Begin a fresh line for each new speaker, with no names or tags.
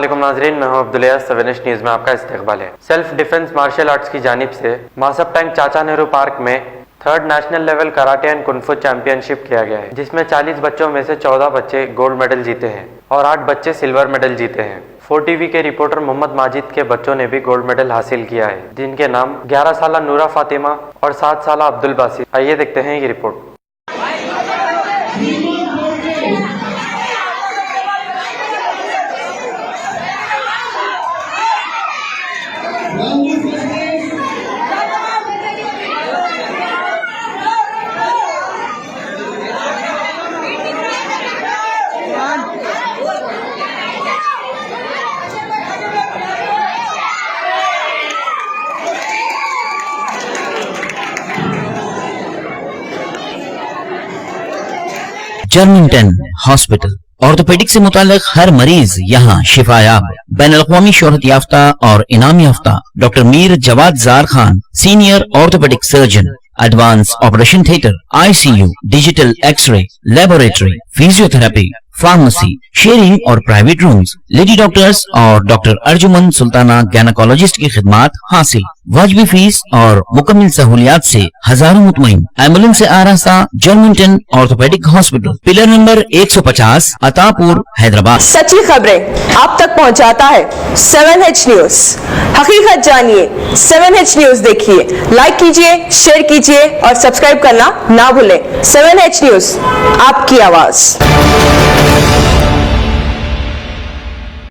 अस्सलामुअलैकुम नाज़रीन, मैं हूं अब्दुल सवेनिश न्यूज़ में आपका इस्तकबाल है। सेल्फ डिफेंस मार्शल आर्ट्स की जानिब से मासब टैंक चाचा नेहरू पार्क में 3rd national level karate and kung fu championship किया गया है, जिसमें 40 बच्चों में से 14 बच्चे गोल्ड मेडल जीते हैं और 8 बच्चे सिल्वर मेडल जीते हैं। 4TV के रिपोर्टर मोहम्मद माजिद के बच्चों ने भी गोल्ड मेडल हासिल किया है, जिनके नाम 11 साला नूरा फातिमा और 7 साला अब्दुल बासित। आइए देखते हैं ये रिपोर्ट।
जर्मिंगटन हॉस्पिटल ऑर्थोपेडिक से मुताल्लिक हर मरीज यहाँ शिफायाब। बैनुल-अक़वामी शोहरत याफ्ता और इनाम याफ्ता doctor Mir Jawad Jar Khan, senior orthopaedic surgeon, advance operation theatre, ICU, digital xray, laboratory, physiotherapy, pharmacy, sharing और प्राइवेट रूम्स, लेडी डॉक्टर्स और डॉक्टर अर्जुमन सुल्ताना गैनकोलॉजिस्ट की खिदमात हासिल। वाजिबी फीस और मुकम्मल सहूलियात से हजारों मुतमईन। एम्बुलेंस से आरास्ता Germington orthopaedic hospital, pillar number 150, Attapur, Hyderabad.
सच्ची खबरें आप तक पहुंचाता है 7H न्यूज। हकीकत जानिए, 7H न्यूज देखिए, लाइक कीजिए, शेयर कीजिए और सब्सक्राइब करना ना भूलें। 7H न्यूज, आपकी आवाज।